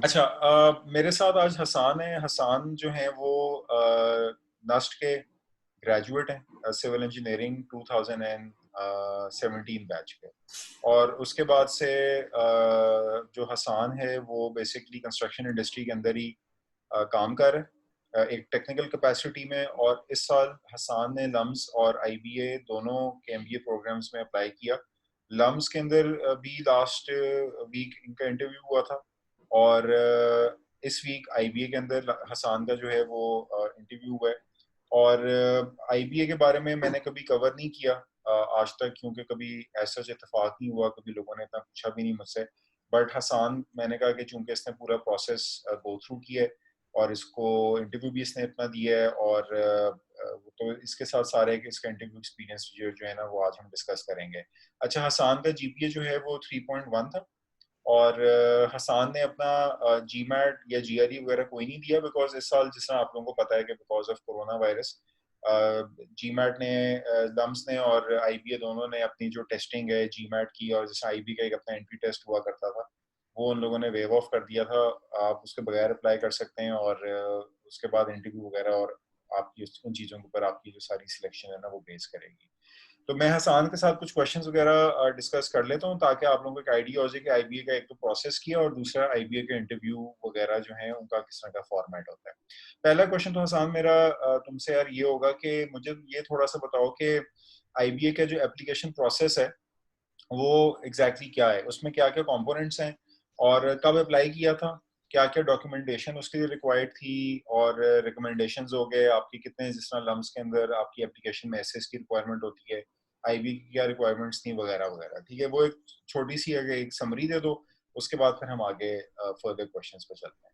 अच्छा, मेरे साथ आज हसान है। हसान जो है वो नस्ट के ग्रेजुएट हैं, सिविल इंजीनियरिंग 2017 बैच के। और उसके बाद से जो हसान है वो बेसिकली कंस्ट्रक्शन इंडस्ट्री के अंदर ही काम कर रहे हैं, एक टेक्निकल कैपेसिटी में। और इस साल हसान ने लम्स और आईबीए दोनों के एमबीए प्रोग्राम्स में अप्लाई किया। लम्स के अंदर भी लास्ट वीक इनका इंटरव्यू हुआ था, और इस वीक आईबीए के अंदर हसान का जो है वो इंटरव्यू हुआ है। और आईबीए के बारे में मैंने कभी कवर नहीं किया आज तक, क्योंकि कभी ऐसा इत्तेफाक नहीं हुआ, कभी लोगों ने इतना पूछा भी नहीं मुझसे। बट हसान, मैंने कहा कि चूंकि इसने पूरा प्रोसेस गो थ्रू किया है और इसको इंटरव्यू भी इसने इतना दिया है, और तो इसके साथ सारे इसका इंटरव्यू एक्सपीरियंस जो है ना वो आज हम डिस्कस करेंगे। अच्छा, हसान का जीपीए जो है वो 3.1 था। और हसान ने अपना जी मैट या जीआरई वगैरह कोई नहीं दिया, बिकॉज इस साल जिस तरह आप लोगों को पता है कि because of corona virus GMAT ने, लम्स ने और आईबीए दोनों ने अपनी जो टेस्टिंग है जी मैट की, और जैसे आईबी का एक अपना एंट्री टेस्ट हुआ करता था वो उन लोगों ने वेव ऑफ कर दिया था। आप उसके बगैर अप्लाई कर सकते हैं, और उसके बाद इंटरव्यू वगैरह और आपकी उन चीज़ों के ऊपर आपकी जो सारी सिलेक्शन है ना वो बेस करेगी। तो मैं हसान के साथ कुछ क्वेश्चंस वगैरह डिस्कस कर लेता हूँ, ताकि आप लोगों को एक आइडिया हो जाए कि आईबीए का एक तो प्रोसेस किया, और दूसरा आईबीए के इंटरव्यू वगैरह जो है उनका किस तरह का फॉर्मेट होता है। पहला क्वेश्चन तो हसान मेरा तुमसे यार ये होगा कि मुझे ये थोड़ा सा बताओ कि आईबीए का जो एप्लीकेशन प्रोसेस है वो एग्जैक्टली क्या है, उसमें क्या क्या कंपोनेंट्स हैं, और कब अप्लाई किया था, क्या क्या डॉक्यूमेंटेशन उसके लिए रिक्वायर्ड थी, और रिकमेंडेशंस हो गए आपकी कितने, जिस तरह लम्स के अंदर आपकी एप्लीकेशन में एसएस की रिक्वायरमेंट होती है, आईबी की क्या रिक्वायरमेंट्स थी वगैरह वगैरह। ठीक है, वो एक छोटी सी अगर एक समरी दे दो, उसके बाद फिर हम आगे फर्दर क्वेश्चंस पे चलते हैं।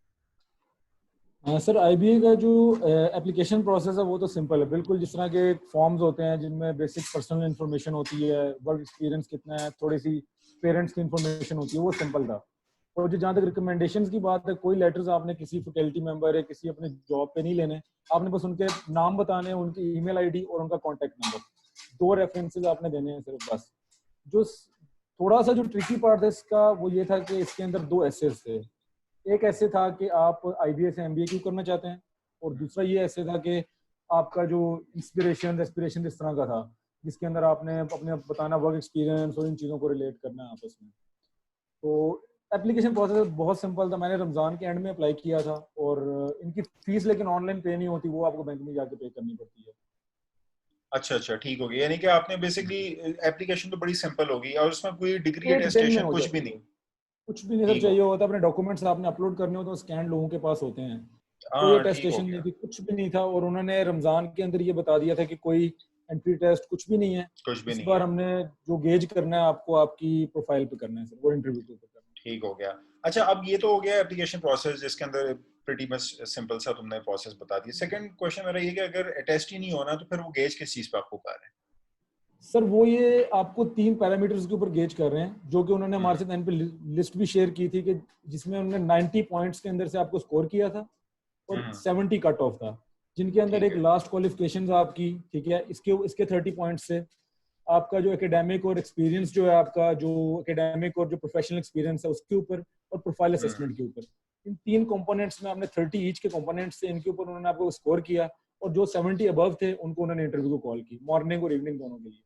हाँ सर, आईबीए का जो एप्लीकेशन प्रोसेस है वो तो सिंपल है बिल्कुल। जिस तरह के फॉर्म्स होते हैं जिनमें बेसिक पर्सनल इन्फॉर्मेशन होती है, वर्क एक्सपीरियंस कितना है, थोड़ी सी पेरेंट्स की इन्फॉर्मेशन होती है, वो सिंपल था। और जो जहाँ तक रिकमेंडेशंस की बात है, कोई लेटर्स आपने किसी फैकल्टी मेंबर या किसी अपने जॉब पे नहीं लेने। आपने बस उनके नाम बताने हैं, उनकी ईमेल आईडी और उनका कॉन्टैक्ट नंबर, दो रेफरेंसेज आपने देने हैं सिर्फ बस। जो थोड़ा सा जो ट्रिकी पार्ट है इसका वो ये था कि इसके अंदर दो एसेस थे। एक ऐसे था कि आप आईबीए से एमबीए क्यों करना चाहते हैं, और दूसरा ये ऐसे था कि आपका जो इंस्पिरेशन एस्पिरेशन इस तरह का था जिसके अंदर आपने अपने बताना वर्क एक्सपीरियंस और इन चीज़ों को रिलेट करना है आपस में। तो एप्लीकेशन प्रोसेस बहुत सिंपल था। मैंने रमज़ान के एंड में अप्लाई किया था, और इनकी फीस लेकिन ऑनलाइन पे नहीं होती, वो आपको बैंक में जाके पे करनी पड़ती है। अच्छा अच्छा, ठीक हो गया। यानी कि आपने बेसिकली एप्लीकेशन तो बड़ी सिंपल होगी, और उसमें कोई डिग्री एक दिन में अटेस्टेशन हो कुछ भी जाती है। नहीं। कुछ भी नहीं सर ठीक हो चाहिए गया। होता, अपने डॉक्यूमेंट्स आपने अपलोड करने होते हैं, स्कैन लोगों के पास होते हैं। कोई हाँ, ठीक हो अटेस्टेशन नहीं गया। थी, कुछ भी नहीं था। और उन्होंने रमजान के अंदर ये बता दिया था कि कोई एंट्री टेस्ट कुछ भी नहीं है। कुछ भी इस नहीं बार है। हमने जो गेज करना है आपको आपकी प्रोफाइल पे करना है सर, वो इंटरव्यू के ऊपर करना ठीक हो गया। अच्छा, अब ये तो हो गया एप्लीकेशन प्रोसेस, जिसके अंदर प्रीटी मच सिंपल सा तुमने प्रोसेस बता दिया। सेकंड क्वेश्चन मेरा ये कि अगर टेस्ट ही नहीं होना तो फिर वो गेज किस चीज पे आपको कर रहे है सर। वो ये आपको 3 पैरामीटर्स के ऊपर गेज कर रहे हैं, जो कि उन्होंने हैं? हमारे साथ पे लिस्ट भी शेयर की थी, कि जिसमें उन्होंने 90 पॉइंट्स के अंदर से आपको स्कोर किया था और हम्म। 70 कट ऑफ था, जिनके अंदर ठीक एक है। लास्ट क्वालिफिकेशन आपकी, ठीक है, इसके इसके 30 पॉइंट्स से आपका जो एकेडमिक और एक्सपीरियंस जो है, आपका जो एकेडमिक और जो प्रोफेशनल एक्सपीरियंस है उसके ऊपर, और प्रोफाइल हम्म। असेसमेंट के ऊपर। इन 3 कंपोनेंट्स में आपने 30 ईच के कंपोनेंट्स से इनके ऊपर उन्होंने आपको स्कोर किया, और जो 70 अबव थे उनको उन्होंने इंटरव्यू को कॉल की, मॉर्निंग और इवनिंग दोनों के लिए।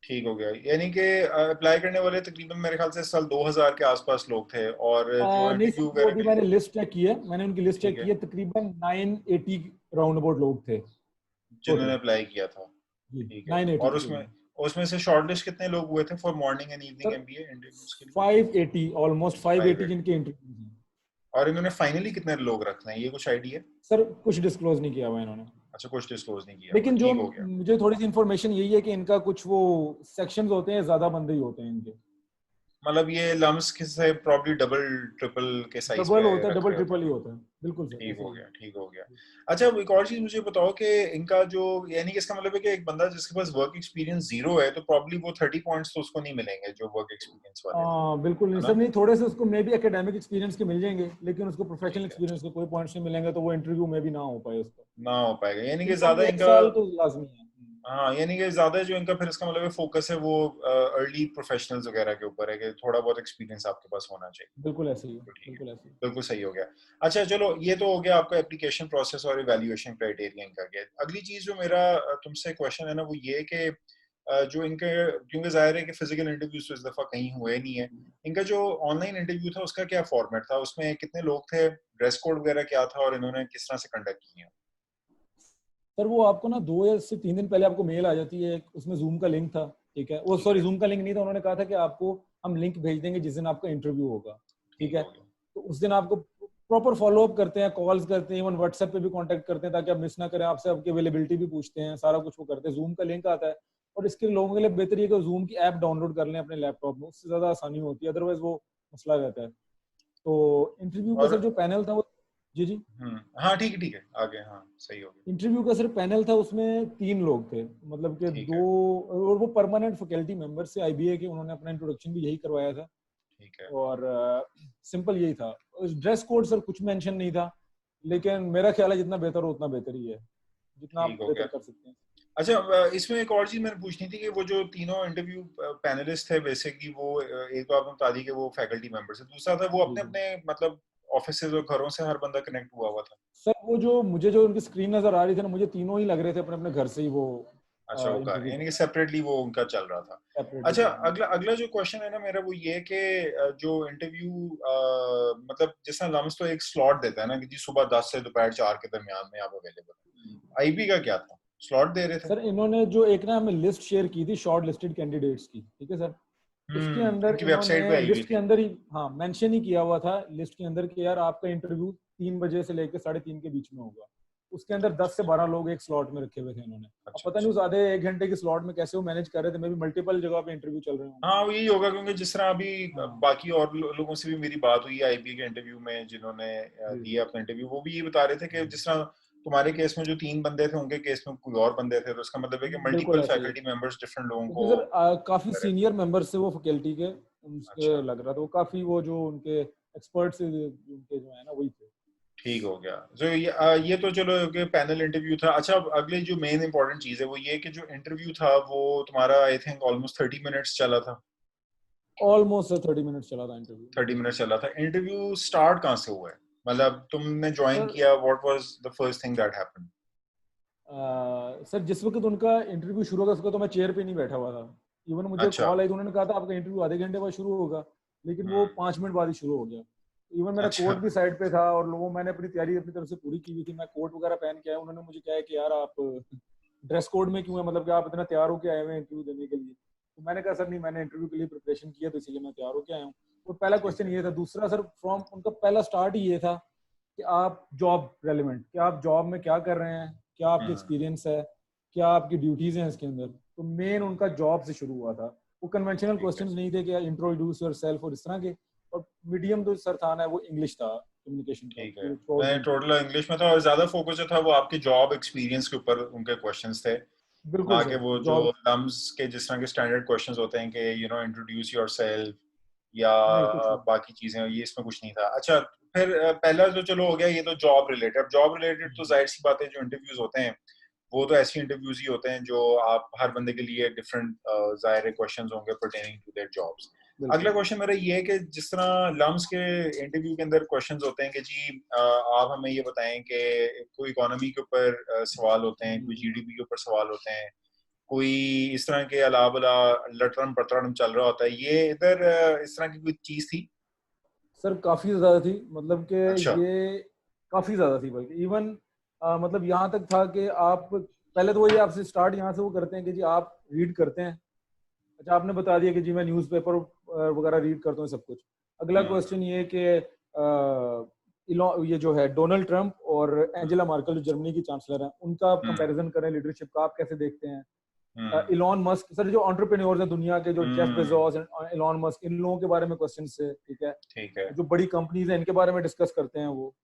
ठीक हो गया। यानी कि अप्लाई करने वाले तकरीबन मेरे ख्याल से इस साल 2000 के आसपास लोग थे, और जो नहीं इंटरव्यू सर, वो वगैरह अभी के लिए। मैंने लिस्ट चेक की है, मैंने उनकी लिस्ट ठीक चेक है, की है, तकरीबन 980 राउंड अबाउट लोग थे जिन्होंने टोटल। अप्लाई किया था। जी, ठीक है। 980 और उसमें तकरीबन। उसमें से शॉर्टलिस्ट कितने लोग हुए थे for morning and evening sir MBA interviews के लिए? 580, ऑलमोस्ट 580 580। जिनके इंटरव्यू हैं। और इन्होंने फाइनली कितने लोग रखना है, ये कुछ आइडिया? सर कुछ डिस्क्लोज नहीं किया हुआ इन्होंने। अच्छा, कुछ डिस्क्लोज नहीं किया हुआ। लेकिन जो ठीक हो गया। मुझे थोड़ी सी इन्फॉर्मेशन यही है कि इनका कुछ वो सेक्शंस होते हैं, ज्यादा बंदे ही होते हैं इनके। मतलब ये लम्स के से प्रॉब्ली डबल ट्रिपल के साइज डबल पे होता है, रख डबल रहे होते ट्रिपल हैं। ही होता है, बिल्कुल सर ठीक ऐसा हो ही गया, है। ठीक हो गया। अच्छा, अब एक और चीज मुझे बताओ कि इनका जो, यानी कि इसका मतलब है कि एक बंदा जिसके पास वर्क एक्सपीरियंस जीरो है तो प्रॉब्ली वो 30 पॉइंट्स तो उसको नहीं मिलेंगे जो वर्क एक्सपीरियंस वाले थे, बिल्कुल नहीं है सर, ना? नहीं, थोड़े से उसको मे भी एकेडमिक एक्सपीरियंस के मिल जाएंगे, लेकिन उसको प्रोफेशनल ठीक है। एक्सपीरियंस के कोई पॉइंट्स नहीं मिलेंगे, तो वो इंटरव्यू में भी ना हो पाए उसका। ना हो पाएगा, यानी कि मिनिमम ज्यादा 1 इनका। साल तो लाजमी है। हाँ, यानी कि ज्यादा जो इनका फिर इसका मतलब है फोकस है वो अर्ली प्रोफेशनल्स वगैरह के ऊपर है कि थोड़ा बहुत एक्सपीरियंस आपके पास होना चाहिए। बिल्कुल ऐसे ही है, तो ठीक है, बिल्कुल ऐसे ही। बिल्कुल सही हो गया। अच्छा चलो, ये तो हो गया आपका एप्लीकेशन प्रोसेस और इवैल्यूएशन क्राइटेरिया इनका क्या है। अगली चीज जो मेरा तुमसे क्वेश्चन है ना वो ये कि जो इनके, क्योंकि जाहिर है कि फिजिकल इंटरव्यूज तो इस दफा कहीं हुए नहीं है, इनका जो ऑनलाइन इंटरव्यू था उसका क्या फॉर्मेट था, उसमें कितने लोग थे, ड्रेस कोड वगैरह क्या था और इन्होंने किस तरह से कंडक्ट किया? सर वो आपको ना 2 या 3 दिन पहले आपको मेल आ जाती है, उसमें जूम का लिंक था, ठीक है, वो ठीक सॉरी है, जूम का लिंक नहीं था, उन्होंने कहा था कि आपको हम लिंक भेज देंगे जिस दिन आपका इंटरव्यू होगा, ठीक ठीक है। हो गया। तो उस दिन आपको प्रॉपर फॉलो अप करते हैं, कॉल्स करते हैं, इवन व्हाट्सएप पे भी कांटेक्ट करते हैं ताकि आप मिस ना करें, आपसे आपकी अवेलेबिलिटी भी पूछते हैं, सारा कुछ वो करते हैं, जूम का लिंक आता है। और इसके लोगों के लिए बेहतर ये कि जूम की ऐप डाउनलोड कर लें अपने लैपटॉप में, उससे ज्यादा आसानी होती है, अदरवाइज वो मसला रहता है। तो इंटरव्यू का और सर जो पैनल था वो, जी जी, हाँ ठीक है आगे, हाँ सही हो गया। इंटरव्यू का सिर्फ पैनल था, उसमें 3 लोग थे, मतलब कि ठीक दो, है, और वो परमानेंट फैकल्टी मेंबर से आईबीए के, उन्होंने अपना इंट्रोडक्शन भी यही करवाया था। ठीक है, और सिंपल यही था। ड्रेस कोड सर कुछ मेंशन नहीं था, लेकिन मेरा ख्याल है जितना बेहतर हो उतना बेहतर ही है, जितना आप ठीक हो बेहतर गया। कर सकते हैं। अच्छा, इसमें एक और चीज मैंने पूछनी थी कि वो जो तीनों इंटरव्यू पैनलिस्ट थे बेसिकली वो एक तो आपने बता दी कि वो फैकल्टी मेंबर्स है, दूसरा था वो जी अपने जी अपने मतलब ऑफिसेज और घरों से हर बंदा कनेक्ट हुआ हुआ था। सर, वो जो मुझे जो उनकी स्क्रीन नजर आ रही थी ना, मुझे तीनों ही लग रहे थे अपने अपने घर से ही वो अच्छा, वो कर इंटरव्यू यानी कर कि रहे हैं, सेपरेटली वो उनका चल रहा था। सेपरेटली अच्छा, कर रहे हैं अगला जी। अगला जो क्वेश्चन है ना मेरा वो ये कि जो इंटरव्यू मतलब जिस तरह लम्स तो एक स्लॉट देता है ना कि जी सुबह 10 से दोपहर 4 के दरमियान में आप अवेलेबल हैं, आईबी का क्या था, स्लॉट दे रहे थे? सर इन्होंने जो एक ना हमें लिस्ट शेयर की थी शॉर्ट लिस्टेड कैंडिडेट्स की, ठीक है सर, उसके अंदर इनकी इन्होंने वेबसाइट पे आई हुई लिस्ट के थी। अंदर ही, हाँ, मेंशन ही किया हुआ था लिस्ट के अंदर कि यार आपका इंटरव्यू 3 बजे से लेकर 3:30 के बीच में होगा। उसके अंदर 10 से 12 लोग एक स्लॉट में रखे हुए थे इन्होंने। अब अच्छा पता नहीं अच्छा, उस आधे 1 घंटे के स्लॉट में कैसे वो मैनेज कर रहे थे, मे भी मल्टीपल जगह पे इंटरव्यू चल रहे होंगे। हाँ वो यही होगा क्योंकि जिस तरह अभी हाँ बाकी और लोगों से भी मेरी बात हुई आईबी के इंटरव्यू में जिन्होंने जी जी, दिया अपना इंटरव्यू, वो भी ये बता रहे थे कि जिस तरह तुम्हारे केस में जो 3 बंदे थे उनके केस में कोई और बंदे थे, तो इसका मतलब है कि बिल्कुल मल्टीपल ऐसा ही है। फैकल्टी मेंबर्स डिफरेंट लोगों क्योंकि को सर काफी करे। सीनियर मेंबर्स थे वो फैकल्टी के, अच्छा, उनके लग रहा था वो काफी, वो जो उनके एक्सपर्ट्स उनके जो है ना वही थे। ठीक हो गया। जो ये तो चलो कि पैनल इंटरव्यू था। अच्छा, अब अगली जो मेन इंपॉर्टेंट चीज है वो ये कि जो इंटरव्यू था वो तुम्हारा आई थिंक ऑलमोस्ट 30 मिनट्स चला था। ऑलमोस्ट 30 मिनट्स चला था इंटरव्यू, 30 मिनट्स चला था। इंटरव्यू स्टार्ट कहाँ से हुआ है, मतलब तुमने ज्वाइन सर। किया, what was the first thing that happened? Sir जिस वक्त उनका इंटरव्यू शुरू होगा, उसका तो मैं चेयर पे नहीं बैठा हुआ था। इवन मुझे अच्छा, कॉल आई तो उन्होंने कहा था आपका इंटरव्यू आधे घंटे बाद शुरू होगा, लेकिन वो हम्म, 5 मिनट बाद ही शुरू हो गया। इवन मेरा अच्छा, कोट भी साइड पे था, और लोगों, मैंने अपनी तैयारी अपनी तरफ से पूरी की हुई थी, मैं कोट वगैरह पहन के आया, उन्होंने मुझे कहा है कि यार आप ड्रेस कोड में क्यों है, मतलब कि आप इतना तैयार होके आए हुए हैं इंटरव्यू देने के लिए। तो मैंने कहा सर नहीं, मैंने इंटरव्यू के लिए प्रिपरेशन किया, तो इसीलिए मैं तैयार होके आया हूँ। वो पहला ठीक क्वेश्चन है, ये था। दूसरा सर, फ्रॉम उनका पहला स्टार्ट ही ये था कि आप जॉब रेलिवेंट, क्या आप जॉब में क्या कर रहे हैं, क्या आपकी हम्म, एक्सपीरियंस है, क्या आपकी ड्यूटीज हैं इसके अंदर। तो मेन उनका जॉब से शुरू हुआ था। वो कन्वेंशनल ठीक है, क्वेश्चंस नहीं थे कि इंट्रोड्यूस योरसेल्फ और इस तरह के। और मीडियम जो सर था ना, वो इंग्लिश था कम्युनिकेशन का ठीक है। पूरे थ्रू आउट द मैं इंटरव्यू। टोटल इंग्लिश में था और ज्यादा फोकस जो था वो आपके जॉब एक्सपीरियंस के ऊपर उनके क्वेश्चंस थे, बिल्कुल ना कि सर, वो जो जॉब, लम्स के जिस तरह के स्टैंडर्ड क्वेश्चंस होते हैं कि इंट्रोड्यूस योरसेल्फ या नहीं कुछ नहीं। बाकी चीजें, ये इसमें कुछ नहीं था। अच्छा, फिर पहला तो चलो हो गया, ये तो जॉब रिलेटेड। अब जॉब रिलेटेड तो जाहिर सी बात है जो इंटरव्यूज होते हैं वो तो ऐसे इंटरव्यूज ही होते हैं जो आप हर बंदे के लिए डिफरेंट जाहिर क्वेश्चंस होंगे पर्टेनिंग टू देयर जॉब्स। अगला बिल्कुल क्वेश्चन मेरा ये है कि जिस तरह लम्स के इंटरव्यू के अंदर क्वेश्चंस होते हैं कि जी आप हमें ये बताएं कि कोई इकोनॉमी के ऊपर सवाल होते हैं, कोई जीडीपी के ऊपर सवाल होते हैं, कोई इस तरह के अला बला लटरम पटरम चल रहा होता है, ये इधर इस तरह की कोई चीज थी? सर, काफी ज्यादा थी, मतलब कि अच्छा, ये काफी ज्यादा थी, बल्कि इवन मतलब यहाँ तक था कि आप पहले तो वही आपसे स्टार्ट यहाँ से वो करते हैं कि जी आप रीड करते हैं। अच्छा, आपने बता दिया कि जी मैं न्यूज़पेपर वगैरह रीड करता हूँ सब कुछ। अगला हम्म, क्वेश्चन ये कि ये जो है डोनाल्ड ट्रंप और एंजेला मार्केल जो जर्मनी की चांसलर हैं, उनका आप हम्म, कंपैरिजन करें, लीडरशिप का आप कैसे देखते हैं। हम्म, इलॉन मस्क, सर जो एंटरप्रेन्योर्स हैं दुनिया के, जो जेफ हम्म, बेजोस, इलॉन मस्क, इन लोगों के बारे में क्वेश्चन है, ठीक है। ठीक है, जो बड़ी कंपनीज हैं इनके बारे में डिस्कस करते हैं वो।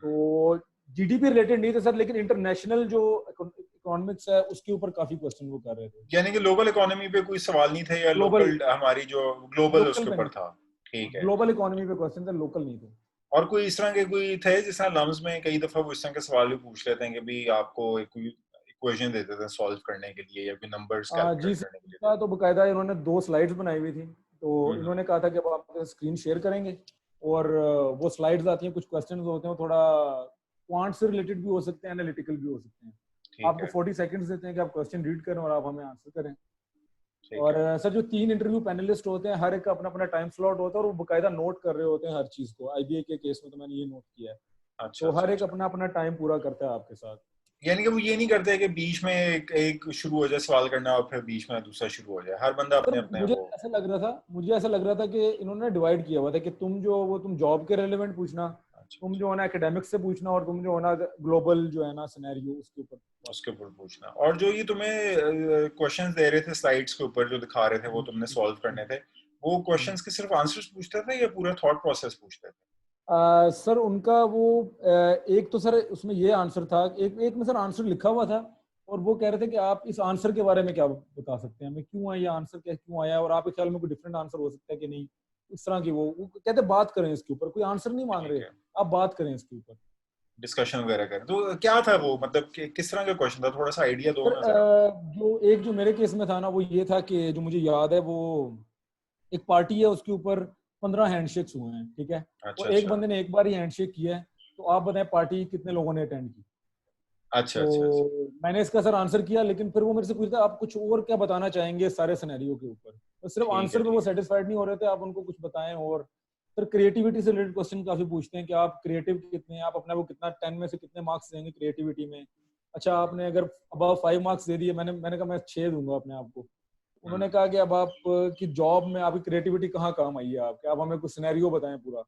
तो जीडीपी रिलेटेड नहीं थे सर, लेकिन इंटरनेशनल जो इकोनॉमिक्स है उसके ऊपर काफी क्वेश्चन वो कर रहे थे। यानी कि लोकल इकोनॉमी पे कोई सवाल नहीं थे या ग्लोबल, लोकल हमारी जो ग्लोबल लोकल उसके पे ऊपर नहीं था? थे, ठीक है। ग्लोबल इकोनॉमी पे क्वेश्चन थे, लोकल नहीं थे। और कोई इस तरह के कोई थे जिस तरह लम्स में कई दफा वो इस तरह के सवाल भी पूछ लेते हैं कि भाई आपको क्वेश्चन देते थे सॉल्व करने के लिए या फिर नंबर्स जी कैलकुलेट सर, करने के लिए का देते तो बकायदा इन्होंने 2 स्लाइड्स बनाई हुई थी। तो थे। इन्होंने कहा था कि अब आप स्क्रीन शेयर करेंगे और वो स्लाइड्स आती हैं, कुछ क्वेश्चंस होते हैं, वो थोड़ा क्वांट से रिलेटेड भी हो सकते हैं, एनालिटिकल भी हो सकते हैं। ठीक आपको है 40 सेकंड्स देते हैं कि आप क्वेश्चन रीड करें और आप हमें आंसर करें। ठीक और है। सर जो 3 इंटरव्यू पैनलिस्ट होते हैं, हर एक का अपना अपना टाइम स्लॉट होता है और वो बकायदा नोट कर रहे होते हैं हर चीज को। आईबीए के केस में तो मैंने ये नोट किया है। अच्छा तो अच्छा हर एक अच्छा। अपना अपना टाइम पूरा करता है आपके साथ। यानी कि वो ये नहीं करते कि बीच में एक शुरू हो जाए सवाल करना और फिर बीच में दूसरा शुरू हो जाए, हर बंदा सर अपने अपने मुझे वो। ऐसा लग रहा था, मुझे ऐसा लग रहा था कि इन्होंने डिवाइड किया हुआ था कि तुम जॉब के रेलेवेंट पूछना, अच्छा तुम अच्छा। जो है ना एकेडमिक्स से पूछना, और तुम जो है ना ग्लोबल जो है ना सिनेरियो उसके ऊपर बात उसके ऊपर करनी। पूछना, और जो ये तुम्हें क्वेश्चंस दे रहे थे स्लाइड्स के ऊपर जो दिखा रहे थे वो जी तुमने जी सॉल्व करने जी थे, वो जी। क्वेश्चंस के सिर्फ आंसर्स पूछते थे या पूरा थॉट प्रोसेस पूछते थे? सर उनका वो एक तो सर उसमें ये आंसर था, एक एक में सर आंसर लिखा हुआ था और वो कह रहे थे कि आप इस आंसर के बारे में क्या बता सकते हैं, हमें क्यों आया ये आंसर, क्या क्यों आया, और आपके ख्याल में कोई डिफरेंट आंसर हो सकता है कि नहीं। इस तरह की वो कहते बात करें इसके ऊपर, कोई आंसर नहीं मांग ठीक रहे, है, आप बात करें इसके ऊपर। डिस्कशन वगैरह करें तो क्या था वो, मतलब किस तरह का क्वेश्चन था, थोड़ा सा आइडिया दो सर ना जरा। जो मेरे केस में था ना, वो ये था कि जो मुझे याद है वो एक पार्टी है, उसके ऊपर 15 हैंडशेक्स हुए हैं, ठीक है। अच्छा और एक अच्छा बंदे ने एक बार ही हैंडशेक किया है, तो आप बताएं पार्टी कितने लोगों ने अटेंड की। अच्छा अच्छा अच्छा। तो मैंने इसका सर आंसर किया, लेकिन फिर वो मेरे से पूछता आप कुछ और क्या बताना चाहेंगे इस सारे सिनेरियो के ऊपर। तो सिर्फ ठीक है आंसर में वो ठीक है। सेटिस्फाइड नहीं हो रहे थे, आप उनको कुछ बताएं। और सर क्रिएटिविटी से रिलेटेड क्वेश्चन काफी पूछते हैं कि आप क्रिएटिव कितने हैं, आप अपने को कितना 10 में से कितने मार्क्स देंगे क्रिएटिविटी में। अच्छा आपने अगर अबाव 5 मार्क्स दे दिए, मैंने कहा मैं 6 दूंगा अपने आप को। उन्होंने हम्म कहा कि अब आप की जॉब में आपकी क्रिएटिविटी कहाँ काम आई है आपके, आप हमें कुछ सिनेरियो बताएं पूरा।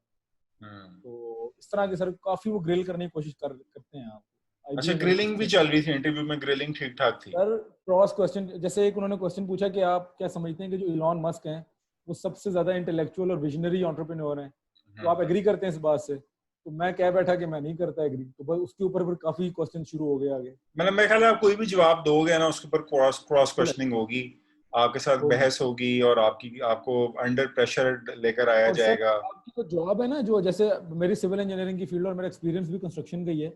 हम्म। तो इस तरह के सर काफी वो ग्रिल करने की कोशिश करते हैं आप। अच्छा, आईबीए का भी ग्रिलिंग भी सिस्टम। चल रही थी इंटरव्यू में, ग्रिलिंग ठीक ठाक थी? सर क्रॉस क्वेश्चन, जैसे एक उन्होंने क्वेश्चन पूछा कि आप क्या समझते हैं कि जो इलॉन मस्क हैं वो सबसे ज्यादा इंटेलेक्चुअल और विजनरी एंटरप्रेन्योर हैं, तो आप एग्री करते हैं इस बात से। तो मैं कह बैठा कि मैं नहीं करता एग्री, तो बस उसके ऊपर फिर काफी क्वेश्चन शुरू हो गए आगे। मतलब मेरे ख्याल है आप कोई भी जवाब दोगे ना उसके ऊपर क्रॉस क्रॉस बिल्कुल है, क्वेश्चनिंग होगी, आपके साथ होगी। बहस होगी और आपकी आपको अंडर प्रेशर लेकर आया और सर जाएगा। आपकी जो जॉब है ना, जो जैसे मेरी सिविल इंजीनियरिंग की फील्ड और मेरा एक्सपीरियंस भी कंस्ट्रक्शन का ही है,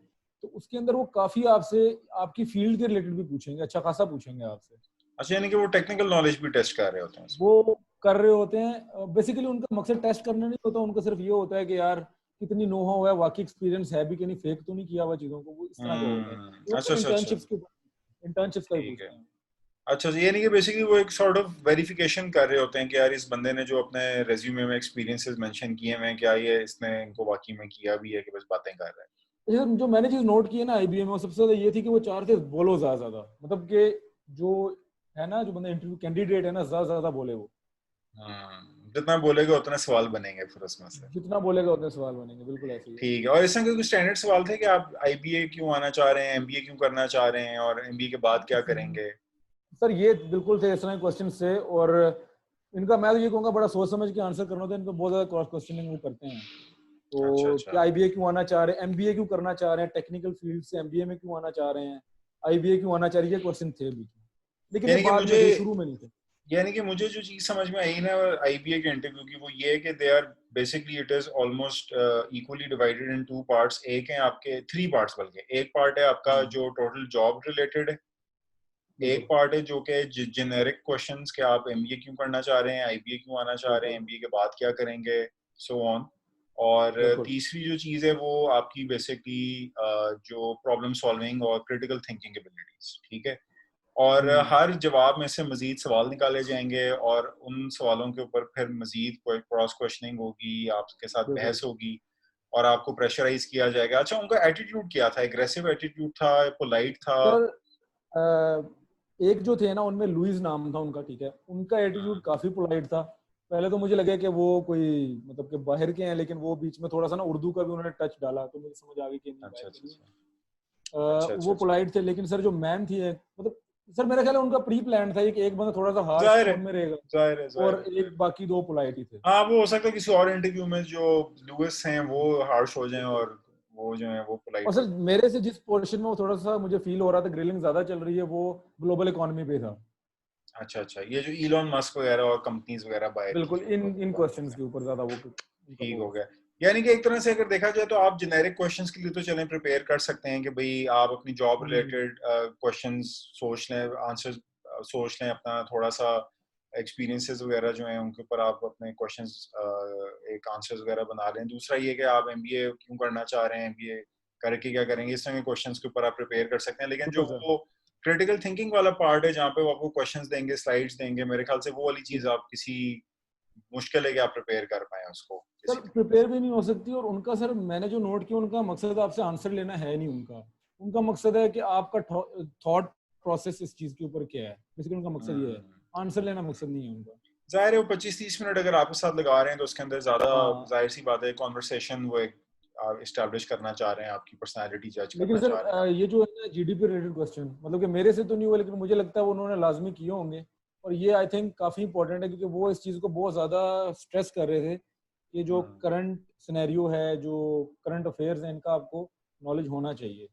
तो उसके अंदर वो काफी आपसे आपकी फील्ड के रिलेटेड भी पूछेंगे, अच्छा खासा पूछेंगे आपसे। अच्छा, यानी कि वो टेक्निकल नॉलेज भी टेस्ट कर रहे होते हैं उसमें? वो कर रहे होते हैं बेसिकली, उनका मकसद टेस्ट करना नहीं होता, उनका सिर्फ ये होता है कि यार कितनी नो हाउ है, वाकई एक्सपीरियंस है भी कि नहीं, फेक तो नहीं किया हुआ चीजों को, वो इस तरह का होता है। तो अच्छा वो अच्छा अच्छा। इंटर्नशिप्स के ऊपर, इंटर्नशिप्स का भी ठीक है। पूछते हैं। अच्छा, ये नहीं कि बेसिकली वो एक सॉर्ट ऑफ वेरिफिकेशन कर रहे होते हैं कि यार इस बंदे ने जो अपने रेज्यूमे में एक्सपीरियंसेस मेंशन किए हैं क्या ये इसने इनको वाकई में किया भी है कि बस बातें कर रहा है? अच्छा, जो मैंने चीज नोट की है ना आईबीएम में, वो सबसे ज्यादा ये थी कि वो चाह रहे थे बोलो ज्यादा ज्यादा, मतलब कि जो है ना, जो बंदा इंटरव्यू कैंडिडेट है ना, ज्यादा ज्यादा बोले वो। जितना बोलेगा उतना सवाल बनेंगे फिर उसमें से। जितना बोलेगा उतने सवाल बनेंगे, बिल्कुल ऐसे ही है। ठीक है, और इसमें कोई स्टैंडर्ड सवाल थे कि आप आईबीए क्यों आना चाह रहे हैं, एमबीए क्यों करना चाह रहे हैं और एमबीए के बाद क्या करेंगे? सर ये बिल्कुल थे इस तरह क्वेश्चन से। और इनका मैं तो ये कहूंगा बड़ा सोच समझ के आंसर करना होता है, इनको बहुत ज्यादा क्रॉस क्वेश्चनिंग वो करते हैं। अच्छा तो अच्छा। क्या आईबीए क्यों आना चाह रहे हैं, एमबीए क्यों करना चाह रहे हैं, टेक्निकल फील्ड से एमबीए में क्यों आना चाह रहे हैं, आईबीए क्यों आना चाह रही है, क्वेश्चन थे बीच में, लेकिन ये यानी कि बाद में मुझे थे, शुरू में नहीं थे। यानी कि मुझे जो चीज समझ में आई ना आईबीए के इंटरव्यू की, वो ये है कि they are basically it is almost equally divided into parts. एक है आपके थ्री पार्ट्स, बल्कि एक पार्ट है आपका हाँ, जो टोटल जॉब रिलेटेड है, एक बिल्कुल पार्ट है जो कि जेनेरिक क्वेश्चंस कि आप एमबीए क्यों करना चाह रहे हैं, आईबीए क्यों आना चाह रहे हैं, बिल्कुल एमबीए के बाद क्या करेंगे, सो ऑन। और बिल्कुल। तीसरी जो चीज़ है वो आपकी बेसिकली जो प्रॉब्लम सॉल्विंग और क्रिटिकल थिंकिंग एबिलिटीज, ठीक है। और हम्म, हर जवाब में से मजीद सवाल निकाले जाएंगे और उन सवालों के ऊपर फिर मजीद क्रॉस क्वेश्चनिंग होगी, आपके साथ बिल्कुल। बहस होगी और आपको प्रेशराइज किया जाएगा। अच्छा, उनका एटीट्यूड क्या था, एग्रेसिव एटीट्यूड था, पोलाइट था? सर एक जो थे ना, उनमें लुइस नाम था उनका, ठीक है, उनका एटीट्यूड काफी पोलाइट था। पहले तो मुझे लगा कि वो कोई मतलब कि बाहर के हैं, लेकिन वो बीच में थोड़ा सा ना उर्दू का भी उन्होंने टच डाला, तो मुझे समझ आ गई कि नहीं अच्छा बाहर के अच्छा नहीं अच्छा है। अच्छा अच्छा वो अच्छा। पोलाइट थे, लेकिन सर जो मैम थी मतलब सर मेरा ख्याल है उनका प्री प्लान था कि एक बंदा थोड़ा सा हार्श जाहिर है, टोन में रहेगा जाहिर है, जाहिर और है। एक बाकी दो पोलाइट ही थे। हाँ, वो हो सकता है किसी और इंटरव्यू में जो लुइस हैं वो हार्श हो जाएं बिल्कुल। और वो जो है वो और पोलाइट हो सर जाएं। मेरे से जिस पोर्शन में वो थोड़ा सा मुझे फील हो रहा था ग्रिलिंग ज्यादा चल रही है, वो ग्लोबल इकोनॉमी पे था। अच्छा अच्छा, ये जो इलॉन मस्क वगैरह और कंपनीज वगैरह बाय की बिल्कुल जो इन इन इकोनॉमी क्वेश्चंस में। के ऊपर ज्यादा वो उनका ठीक हो फोकस गया। था। यानी कि एक तरह से अगर देखा जाए तो आप जेनेरिक क्वेश्चंस के लिए तो चलें प्रिपेयर कर सकते हैं कि भाई आप अपनी जॉब हाँ जी। रिलेटेड क्वेश्चंस सोच लें, आंसर्स सोच लें, अपना थोड़ा सा एक्सपीरियंसेस वगैरह जो हैं उनके ऊपर आप अपने क्वेश्चंस एक आंसर्स वगैरह बना लें। दूसरा ये कि आप एमबीए क्यों करना चाह रहे हैं, एमबीए करके क्या करेंगे, इस तरह के क्वेश्चंस के ऊपर आप प्रिपेयर कर सकते हैं। लेकिन जो बिल्कुल सर। वो क्रिटिकल थिंकिंग वाला पार्ट है जहाँ पे वो आपको क्वेश्चंस देंगे, स्लाइड्स देंगे, मेरे ख्याल से वो वाली चीज आप किसी मुश्किल है कि आप प्रिपेयर कर पाए उसको सर किसी तरीके प्रिपेयर से। भी नहीं हो सकती, और उनका सर मैंने जो नोट किया उनका मकसद आपसे आंसर लेना है नहीं। उनका उनका मकसद है कि आपका थॉट प्रोसेस इस चीज के ऊपर क्या है, बेसिकली उनका मकसद ये है। हम्म, आंसर लेना मकसद नहीं है उनका। जाहिर है वो 25-30 मिनट अगर आपके साथ लगा रहे हैं तो उसके अंदर ज्यादा हाँ, जाहिर सी बात है कॉन्वर्सेशन वो एक इस्टेब्लिश करना चाह रहे हैं, आपकी पर्सनालिटी जज लेकिन करना सर चाह रहे हैं। ये जो है ना जीडीपी रिलेटेड क्वेश्चन, मतलब कि मेरे से तो नहीं हुआ, लेकिन मुझे लगता है वो उन्होंने लाजमी किए होंगे। और ये आई थिंक काफी इंपॉर्टेंट है, क्योंकि वो इस चीज को बहुत ज्यादा स्ट्रेस कर रहे थे कि जो हम्म, करंट सिनेरियो है, जो करंट अफेयर्स हैं, इनका आपको नॉलेज होना चाहिए।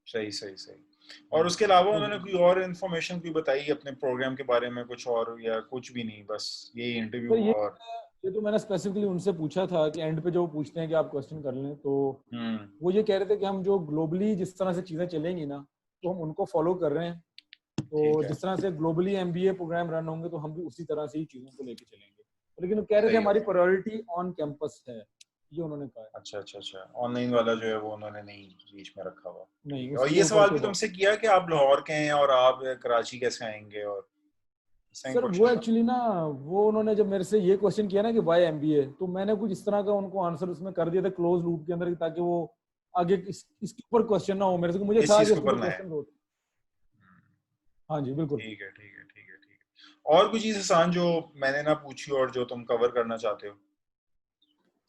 सही सही सही। और उसके अलावा तो उन्होंने कोई और इन्फॉर्मेशन भी बताई अपने प्रोग्राम के बारे में कुछ और, या कुछ भी नहीं, बस यही इंटरव्यू तो और? ये तो मैंने स्पेसिफिकली उनसे पूछा था कि एंड पे जो वो पूछते हैं कि आप क्वेश्चन कर लें, तो हम्म, वो ये कह रहे थे कि हम जो ग्लोबली जिस तरह से चीज़ें चलेंगी ना, तो हम उनको फॉलो कर रहे हैं। तो ठीक है, जिस तरह से ग्लोबली एमबीए प्रोग्राम रन होंगे, तो हम भी उसी तरह से ही चीज़ों को लेके चलेंगे। लेकिन वो कह रहे थे सही हो हमारी गया। प्रायोरिटी ऑन कैंपस है, ये उन्होंने कहा है। अच्छा अच्छा अच्छा, ऑनलाइन वाला जो है वो उन्होंने नहीं बीच में रखा हुआ। नहीं, ठीक है। और उसके ये ऊपर सवाल तो भी तुमसे किया कि आप लाहौर के हैं और आप कराची कैसे आएंगे, और इस तरह के सर वो क्वेश्चन था? एक्चुअली ना, वो उन्होंने जब मेरे से ये क्वेश्चन किया ना कि वाई एमबीए, तो मैंने कुछ इस तरह का उनको आंसर उसमें कर दिया था क्लोज लूप के अंदर, ताकि वो आगे इसके ऊपर क्वेश्चन ना हो मेरे से, कि मुझे इस था चीज कि के इसके ऊपर ऊपर ना है। क्वेश्चन होते। हाँ जी, बिल्कुल। ठीक है ठीक है ठीक है ठीक है। और कोई चीज आसान जो मैंने ना पूछी और जो तुम कवर करना चाहते हो?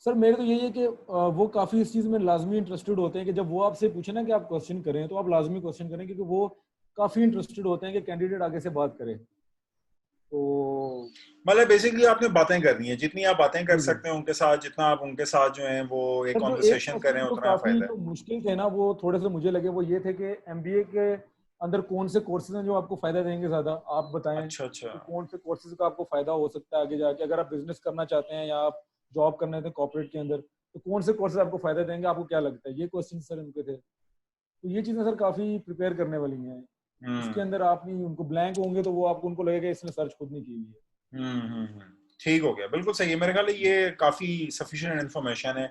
सर मेरे तो यही है कि वो काफी इस चीज में लाजमी इंटरेस्टेड होते हैं कि जब वो आपसे पूछे ना कि आप क्वेश्चन करें, तो आप लाजमी क्वेश्चन करें, क्योंकि वो काफी इंटरेस्टेड होते हैं कि कैंडिडेट आगे से बात करे। तो मतलब बेसिकली आपने बातें करनी है, जितनी आप बातें कर बिल्कुल सकते हैं उनके साथ, जितना आप उनके साथ जो है वो एक सर, जो एक कॉन्वर्सेशन क्वेश्चन करें, जो उतना काफी फायदा है। जो मुश्किल थे ना, वो थोड़े से मुझे लगे, वो ये थे कि एमबीए के अंदर कौन से कोर्सेज हैं जो आपको फायदा देंगे ज्यादा, आप बताएं अच्छा अच्छा। कि कौन से कोर्सेज का आपको फायदा हो सकता है आगे जाके, अगर आप बिजनेस करना चाहते हैं या आप जॉब करने थे कॉर्पोरेट के अंदर, तो कौन से कोर्सेज आपको फायदा देंगे, आपको क्या लगता है। ये क्वेश्चन सर उनके थे। तो ये चीजें सर काफी प्रिपेयर करने वाली हैं। इसके हम्म अंदर आप नहीं, उनको ब्लैंक होंगे तो वो आपको उनको लगेगा इसने सर्च खुद नहीं की हुई है। हम्म। ठीक हो गया, बिल्कुल सही है। मेरे ख्याल है ये काफी सफिशिएंट इन्फॉर्मेशन है।